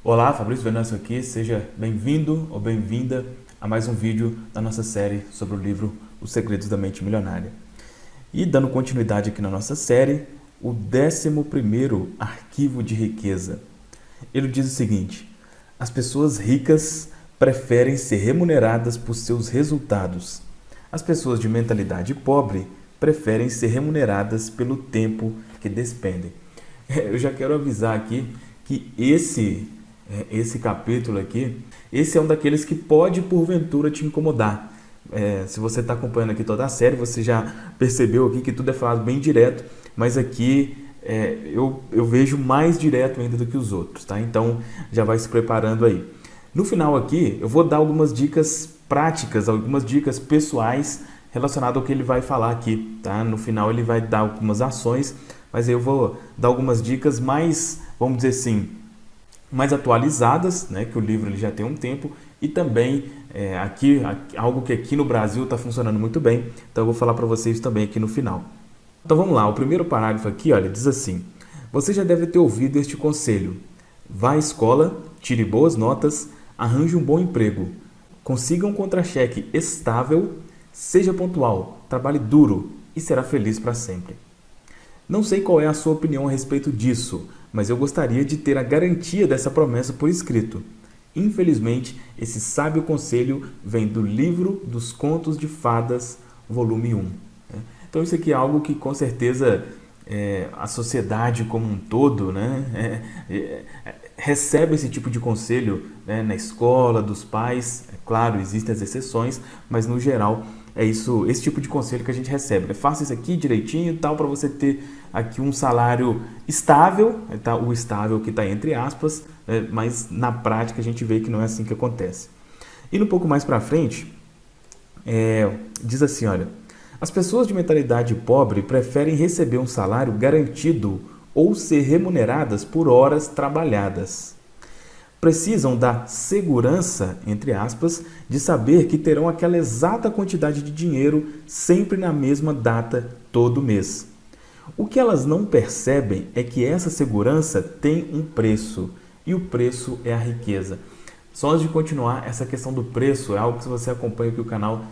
Olá, Fabrício Venâncio aqui, seja bem-vindo ou bem-vinda a mais um vídeo da nossa série sobre o livro Os Segredos da Mente Milionária. E dando continuidade aqui na nossa série, o 11º Arquivo de Riqueza. Ele diz o seguinte: as pessoas ricas preferem ser remuneradas por seus resultados. As pessoas de mentalidade pobre preferem ser remuneradas pelo tempo que despendem. Eu já quero avisar aqui que esse capítulo aqui, esse é um daqueles que pode porventura te incomodar. Se você está acompanhando aqui toda a série, você já percebeu aqui que tudo é falado bem direto, mas aqui eu vejo mais direto ainda do que os outros, tá? Então já vai se preparando aí. No final aqui eu vou dar algumas dicas práticas, algumas dicas pessoais relacionadas ao que ele vai falar aqui, tá? No final ele vai dar algumas ações, mas eu vou dar algumas dicas mais, vamos dizer assim, mais atualizadas, né, que o livro ele já tem um tempo, e também algo que aqui no Brasil está funcionando muito bem, então eu vou falar para vocês também aqui no final. Então vamos lá, o primeiro parágrafo aqui, olha, diz assim: você já deve ter ouvido este conselho: vá à escola, tire boas notas, arranje um bom emprego, consiga um contra-cheque estável, seja pontual, trabalhe duro e será feliz para sempre. Não sei qual é a sua opinião a respeito disso, mas eu gostaria de ter a garantia dessa promessa por escrito. Infelizmente, esse sábio conselho vem do livro dos Contos de Fadas, volume 1. Então isso aqui é algo que com certeza a sociedade como um todo, né, recebe esse tipo de conselho, né, na escola, dos pais. É claro, existem as exceções, mas no geral é isso, esse tipo de conselho que a gente recebe, né? Faça isso aqui direitinho, tal, para você ter aqui um salário estável, tá? O estável que está entre aspas, né? Mas na prática a gente vê que não é assim que acontece. E um pouco mais para frente, diz assim, olha: as pessoas de mentalidade pobre preferem receber um salário garantido ou ser remuneradas por horas trabalhadas. Precisam da segurança, entre aspas, de saber que terão aquela exata quantidade de dinheiro sempre na mesma data todo mês. O que elas não percebem é que essa segurança tem um preço, e o preço é a riqueza. Só antes de continuar, essa questão do preço é algo que, se você acompanha aqui o canal,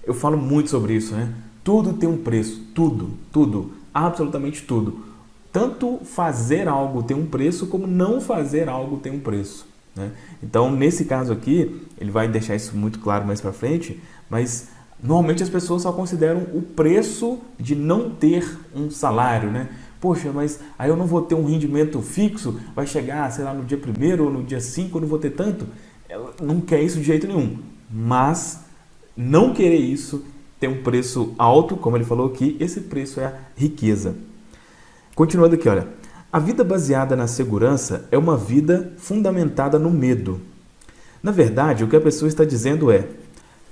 eu falo muito sobre isso, né? Tudo tem um preço, tudo, absolutamente tudo. Tanto fazer algo tem um preço, como não fazer algo tem um preço, né? Então, nesse caso aqui, ele vai deixar isso muito claro mais para frente, mas normalmente as pessoas só consideram o preço de não ter um salário, né? Poxa, mas aí eu não vou ter um rendimento fixo, vai chegar, sei lá, no dia 1º ou no dia 5, eu não vou ter tanto. Ela não quer isso de jeito nenhum, mas não querer isso tem um preço alto, como ele falou aqui. Esse preço é a riqueza. Continuando aqui, olha: a vida baseada na segurança é uma vida fundamentada no medo. Na verdade, o que a pessoa está dizendo é: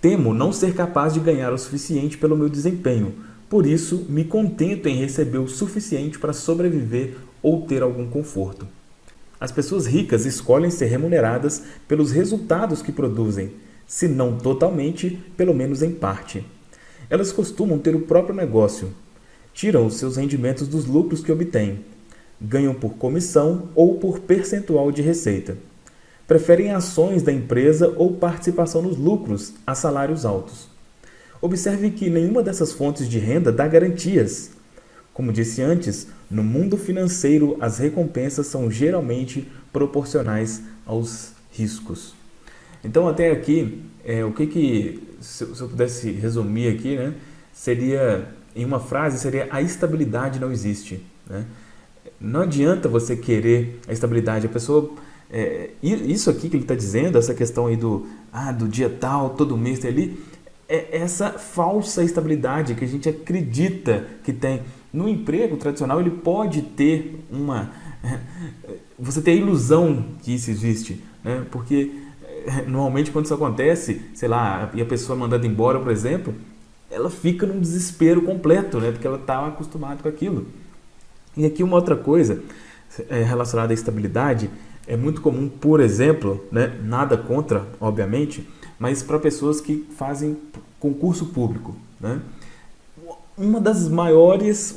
temo não ser capaz de ganhar o suficiente pelo meu desempenho, por isso me contento em receber o suficiente para sobreviver ou ter algum conforto. As pessoas ricas escolhem ser remuneradas pelos resultados que produzem, se não totalmente, pelo menos em parte. Elas costumam ter o próprio negócio, tiram os seus rendimentos dos lucros que obtêm, ganham por comissão ou por percentual de receita. Preferem ações da empresa ou participação nos lucros a salários altos. Observe que nenhuma dessas fontes de renda dá garantias. Como disse antes, no mundo financeiro as recompensas são geralmente proporcionais aos riscos. Então, até aqui, se eu pudesse resumir aqui, né, seria, em uma frase, seria: a estabilidade não existe, né? Não adianta você querer a estabilidade. A pessoa, isso aqui que ele está dizendo, essa questão aí do dia tal, todo mês tem ali, é essa falsa estabilidade que a gente acredita que tem. No emprego tradicional, ele pode ter você tem a ilusão que isso existe, né? Porque normalmente quando isso acontece, sei lá, e a pessoa é mandada embora, por exemplo, ela fica num desespero completo, né? Porque ela está acostumada com aquilo. E aqui uma outra coisa relacionada à estabilidade é muito comum, por exemplo, né? Nada contra, obviamente, mas para pessoas que fazem concurso público, né? Um dos maiores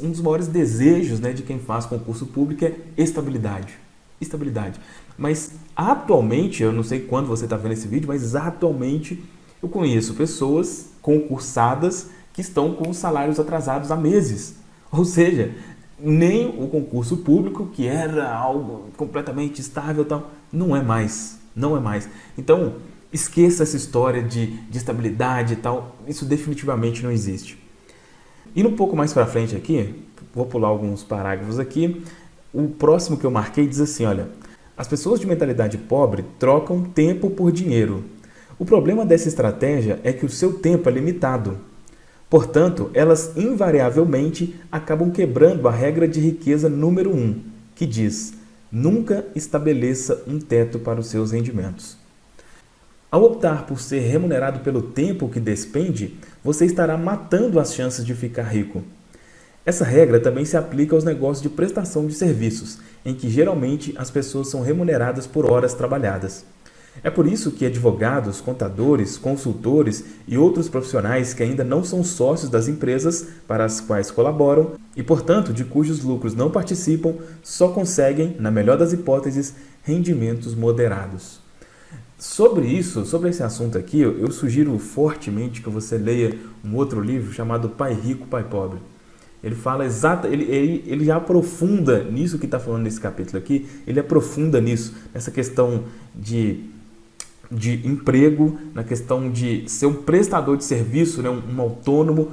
desejos, né, de quem faz concurso público é estabilidade, estabilidade. Mas atualmente, eu não sei quando você está vendo esse vídeo, mas atualmente eu conheço pessoas concursadas que estão com salários atrasados há meses. Ou seja, nem o concurso público, que era algo completamente estável, tal, não é mais. Não é mais. Então, esqueça essa história de estabilidade e tal. Isso definitivamente não existe. Indo um pouco mais para frente aqui, vou pular alguns parágrafos aqui. O próximo que eu marquei diz assim, olha, as pessoas de mentalidade pobre trocam tempo por dinheiro. O problema dessa estratégia é que o seu tempo é limitado. Portanto, elas invariavelmente acabam quebrando a regra de riqueza número 1, que diz: nunca estabeleça um teto para os seus rendimentos. Ao optar por ser remunerado pelo tempo que despende, você estará matando as chances de ficar rico. Essa regra também se aplica aos negócios de prestação de serviços, em que geralmente as pessoas são remuneradas por horas trabalhadas. É por isso que advogados, contadores, consultores e outros profissionais que ainda não são sócios das empresas para as quais colaboram e, portanto, de cujos lucros não participam, só conseguem, na melhor das hipóteses, rendimentos moderados. Sobre esse assunto aqui, eu sugiro fortemente que você leia um outro livro chamado Pai Rico, Pai Pobre. Ele fala ele já aprofunda nisso que está falando nesse capítulo aqui, ele aprofunda nisso, nessa questão de emprego, na questão de ser um prestador de serviço, né, um autônomo,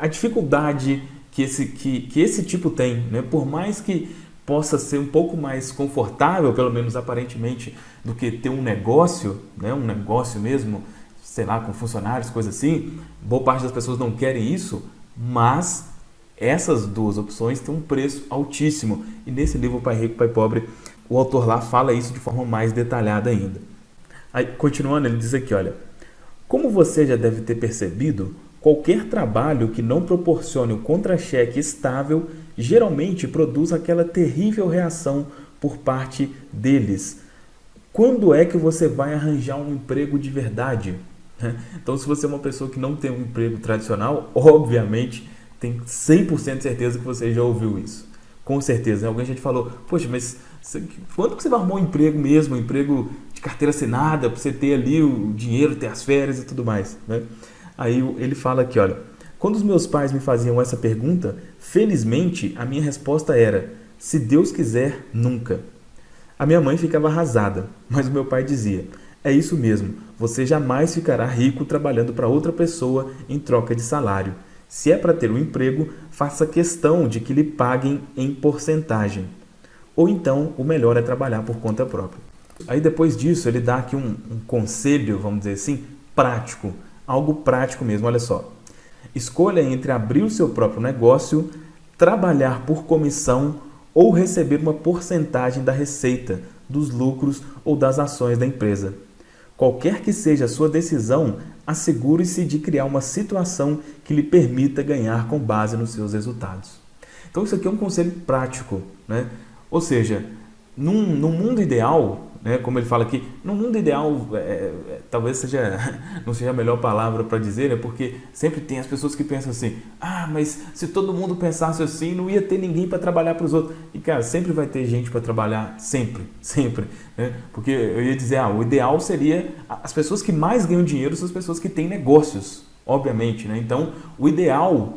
a dificuldade que esse tipo tem, né, por mais que possa ser um pouco mais confortável, pelo menos aparentemente, do que ter um negócio, né, um negócio mesmo, sei lá, com funcionários, coisa assim, boa parte das pessoas não querem isso, mas essas duas opções têm um preço altíssimo. E nesse livro Pai Rico, Pai Pobre, o autor lá fala isso de forma mais detalhada ainda. Aí, continuando, ele diz aqui, olha, como você já deve ter percebido, qualquer trabalho que não proporcione um contra-cheque estável geralmente produz aquela terrível reação por parte deles. Quando é que você vai arranjar um emprego de verdade? Então, se você é uma pessoa que não tem um emprego tradicional, obviamente, tem 100% de certeza que você já ouviu isso. Com certeza. Alguém já te falou, poxa, mas quando que você vai arrumar um emprego mesmo, um emprego de carteira assinada, para você ter ali o dinheiro, ter as férias e tudo mais, né? Aí ele fala aqui, olha, quando os meus pais me faziam essa pergunta, felizmente a minha resposta era, se Deus quiser, nunca. A minha mãe ficava arrasada, mas o meu pai dizia, é isso mesmo, você jamais ficará rico trabalhando para outra pessoa em troca de salário. Se é para ter um emprego, faça questão de que lhe paguem em porcentagem. Ou então, o melhor é trabalhar por conta própria. Aí depois disso, ele dá aqui um conselho, vamos dizer assim, prático. Algo prático mesmo, olha só. Escolha entre abrir o seu próprio negócio, trabalhar por comissão ou receber uma porcentagem da receita, dos lucros ou das ações da empresa. Qualquer que seja a sua decisão, assegure-se de criar uma situação que lhe permita ganhar com base nos seus resultados. Então isso aqui é um conselho prático, né? Ou seja, num mundo ideal, né, como ele fala aqui, no mundo ideal, talvez não seja a melhor palavra para dizer, né, porque sempre tem as pessoas que pensam assim, mas se todo mundo pensasse assim, não ia ter ninguém para trabalhar para os outros. E cara, sempre vai ter gente para trabalhar, sempre, né? Porque eu ia dizer, o ideal seria, as pessoas que mais ganham dinheiro são as pessoas que têm negócios, obviamente, né? Então, o ideal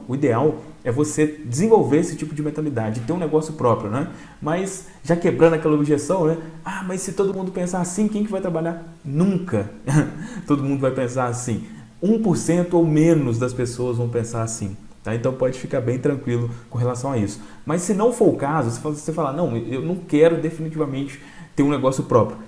é você desenvolver esse tipo de mentalidade, ter um negócio próprio, né? Mas, já quebrando aquela objeção, né? Mas se todo mundo pensar assim, quem que vai trabalhar? Nunca. Todo mundo vai pensar assim. 1% ou menos das pessoas vão pensar assim. Tá? Então, pode ficar bem tranquilo com relação a isso. Mas, se não for o caso, se você falar, não, eu não quero definitivamente ter um negócio próprio,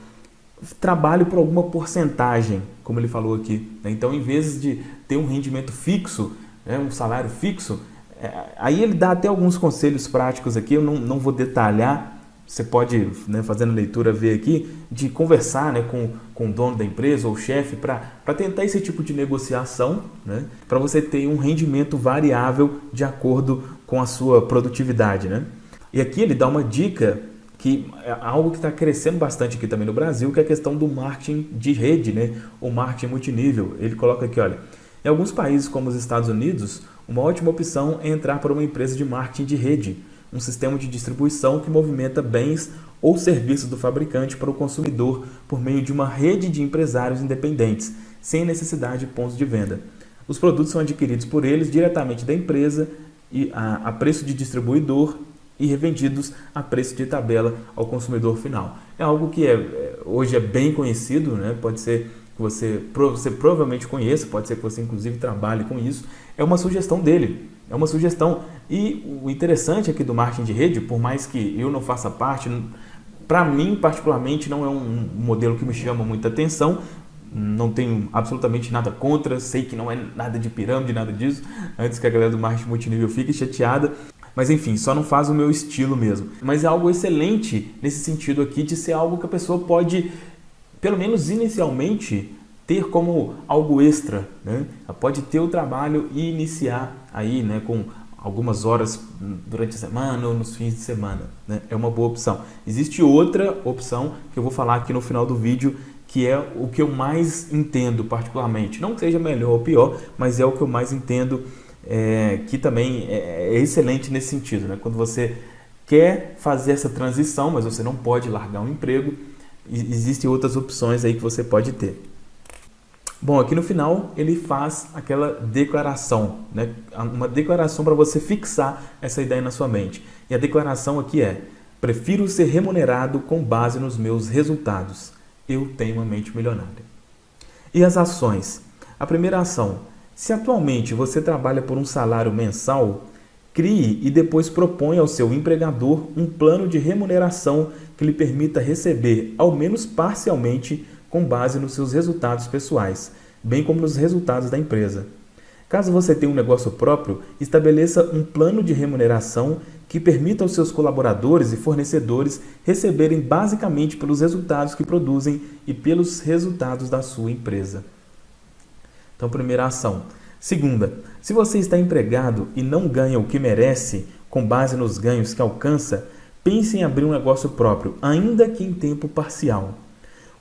trabalhe por alguma porcentagem, como ele falou aqui. Né? Então, em vez de ter um rendimento fixo, né, um salário fixo, aí ele dá até alguns conselhos práticos aqui, eu não vou detalhar, você pode, né, fazendo a leitura, ver aqui, de conversar, né, com o dono da empresa ou o chefe para tentar esse tipo de negociação, né, para você ter um rendimento variável de acordo com a sua produtividade. Né? E aqui ele dá uma dica, que é algo que está crescendo bastante aqui também no Brasil, que é a questão do marketing de rede, né, ou marketing multinível. Ele coloca aqui, olha, em alguns países como os Estados Unidos, uma ótima opção é entrar para uma empresa de marketing de rede. um sistema de distribuição que movimenta bens ou serviços do fabricante para o consumidor por meio de uma rede de empresários independentes, sem necessidade de pontos de venda. Os produtos são adquiridos por eles diretamente da empresa a preço de distribuidor e revendidos a preço de tabela ao consumidor final. É algo que hoje é bem conhecido, né? Pode ser que você provavelmente conheça, pode ser que você inclusive trabalhe com isso. É uma sugestão dele, é uma sugestão. E o interessante aqui do marketing de rede, por mais que eu não faça parte, para mim particularmente não é um modelo que me chama muita atenção. Não tenho absolutamente nada contra, sei que não é nada de pirâmide, nada disso, antes que a galera do marketing multinível fique chateada. Mas enfim, só não faz o meu estilo mesmo. Mas é algo excelente nesse sentido aqui de ser algo que a pessoa pode, pelo menos inicialmente, ter como algo extra, né? Ela pode ter o trabalho e iniciar aí, né, com algumas horas durante a semana ou nos fins de semana, né? É uma boa opção. Existe outra opção que eu vou falar aqui no final do vídeo, que é o que eu mais entendo particularmente. Não que seja melhor ou pior, mas é o que eu mais entendo, que também é excelente nesse sentido, né? Quando você quer fazer essa transição, mas você não pode largar um emprego, existem outras opções aí que você pode ter. Bom, aqui no final ele faz aquela declaração, né? Uma declaração para você fixar essa ideia na sua mente. E a declaração aqui é: prefiro ser remunerado com base nos meus resultados. Eu tenho uma mente milionária. E as ações? A primeira ação: se atualmente você trabalha por um salário mensal, crie e depois proponha ao seu empregador um plano de remuneração que lhe permita receber, ao menos parcialmente, com base nos seus resultados pessoais, bem como nos resultados da empresa. Caso você tenha um negócio próprio, estabeleça um plano de remuneração que permita aos seus colaboradores e fornecedores receberem basicamente pelos resultados que produzem e pelos resultados da sua empresa. Então, primeira ação. Segunda, se você está empregado e não ganha o que merece com base nos ganhos que alcança, pense em abrir um negócio próprio, ainda que em tempo parcial.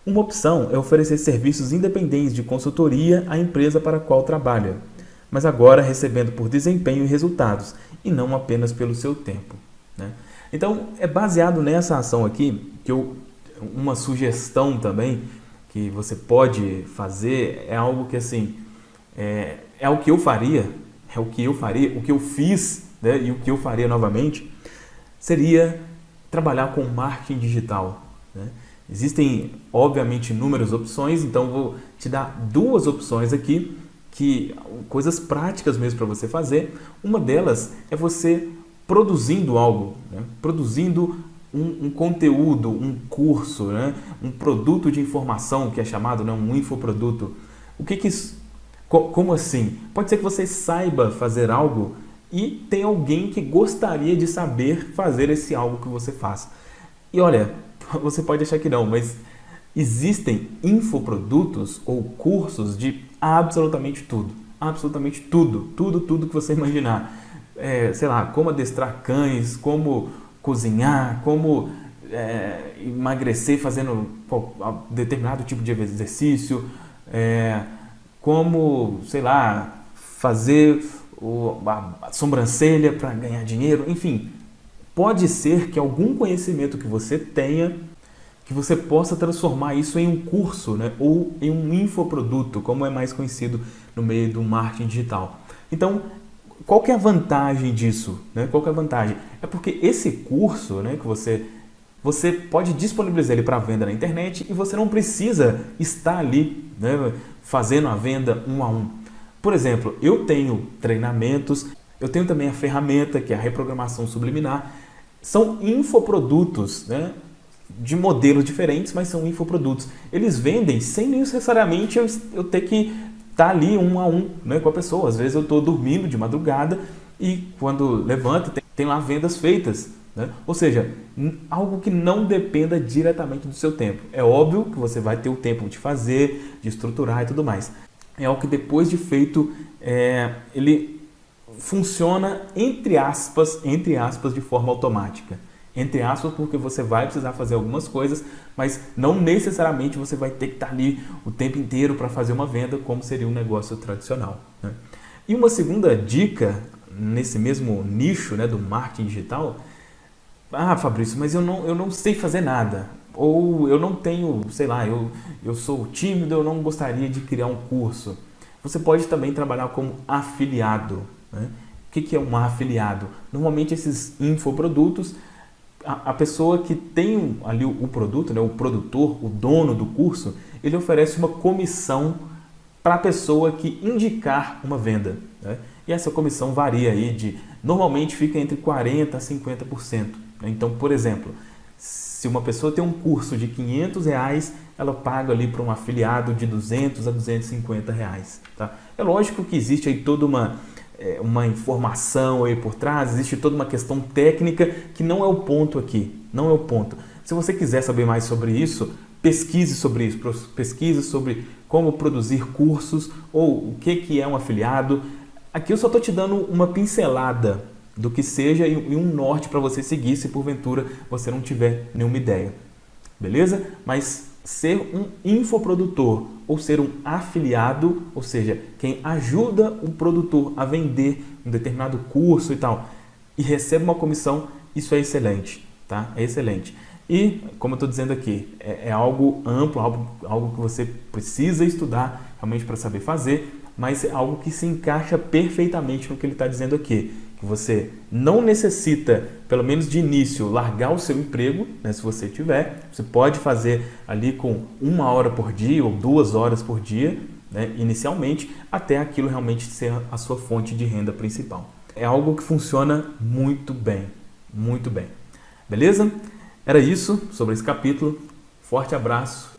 Uma opção é oferecer serviços independentes de consultoria à empresa para a qual trabalha, mas agora recebendo por desempenho e resultados, e não apenas pelo seu tempo, né? Então, é baseado nessa ação aqui, uma sugestão também que você pode fazer, é algo que assim, é o que eu faria, o que eu fiz, né, e o que eu faria novamente, seria trabalhar com marketing digital, né? Existem, obviamente, inúmeras opções, então vou te dar duas opções aqui, coisas práticas mesmo para você fazer. Uma delas é você produzindo algo, né? Produzindo um conteúdo, um curso, né? Um produto de informação que é chamado, né? Um infoproduto. O que isso? Como assim? Pode ser que você saiba fazer algo e tem alguém que gostaria de saber fazer esse algo que você faz. E olha, você pode achar que não, mas existem infoprodutos ou cursos de absolutamente tudo. Absolutamente tudo. Tudo que você imaginar. Sei lá, como adestrar cães, como cozinhar, como emagrecer fazendo determinado tipo de exercício, como, sei lá, fazer a sobrancelha para ganhar dinheiro, enfim. Pode ser que algum conhecimento que você tenha, que você possa transformar isso em um curso, né? Ou em um infoproduto, como é mais conhecido no meio do marketing digital. Então, qual que é a vantagem disso, né? Qual que é a vantagem? É porque esse curso, né, que você pode disponibilizar ele para venda na internet e você não precisa estar ali, né, fazendo a venda um a um. Por exemplo, eu tenho treinamentos, eu tenho também a ferramenta que é a reprogramação subliminar. São infoprodutos, né, de modelos diferentes, mas são infoprodutos. Eles vendem sem necessariamente eu ter que estar ali um a um, né, com a pessoa. Às vezes eu estou dormindo de madrugada e quando levanto tem lá vendas feitas, né? Ou seja, algo que não dependa diretamente do seu tempo. É óbvio que você vai ter o tempo de fazer, de estruturar e tudo mais. É algo que depois de feito, ele funciona entre aspas, de forma automática. Entre aspas, porque você vai precisar fazer algumas coisas, mas não necessariamente você vai ter que estar ali o tempo inteiro para fazer uma venda, como seria um negócio tradicional, né? E uma segunda dica, nesse mesmo nicho, né, do marketing digital, Ah, Fabrício, mas eu não sei fazer nada. Ou eu não tenho, sei lá, eu sou tímido, eu não gostaria de criar um curso. Você pode também trabalhar como afiliado, né? O que é um afiliado? Normalmente esses infoprodutos, a pessoa que tem ali o produto, né, o produtor, o dono do curso, ele oferece uma comissão para a pessoa que indicar uma venda, né? E essa comissão varia aí normalmente fica entre 40% a 50%. Né? Então, por exemplo, se uma pessoa tem um curso de R$ 500, ela paga ali para um afiliado de R$ 200 a R$ 250. Tá? É lógico que existe aí toda uma informação aí por trás, existe toda uma questão técnica que não é o ponto aqui, não é o ponto. Se você quiser saber mais sobre isso, pesquise sobre isso, pesquise sobre como produzir cursos ou o que é um afiliado. Aqui eu só estou te dando uma pincelada do que seja e um norte para você seguir se porventura você não tiver nenhuma ideia, beleza? Mas ser um infoprodutor ou ser um afiliado, ou seja, quem ajuda o produtor a vender um determinado curso e tal, e recebe uma comissão, isso é excelente, tá? É excelente. E, como eu estou dizendo aqui, é algo amplo, algo que você precisa estudar realmente para saber fazer, mas é algo que se encaixa perfeitamente no que ele está dizendo aqui. Que você não necessita, pelo menos de início, largar o seu emprego, né, se você tiver. Você pode fazer ali com 1 hora por dia ou 2 horas por dia, né, inicialmente, até aquilo realmente ser a sua fonte de renda principal. É algo que funciona muito bem, muito bem. Beleza? Era isso sobre esse capítulo. Forte abraço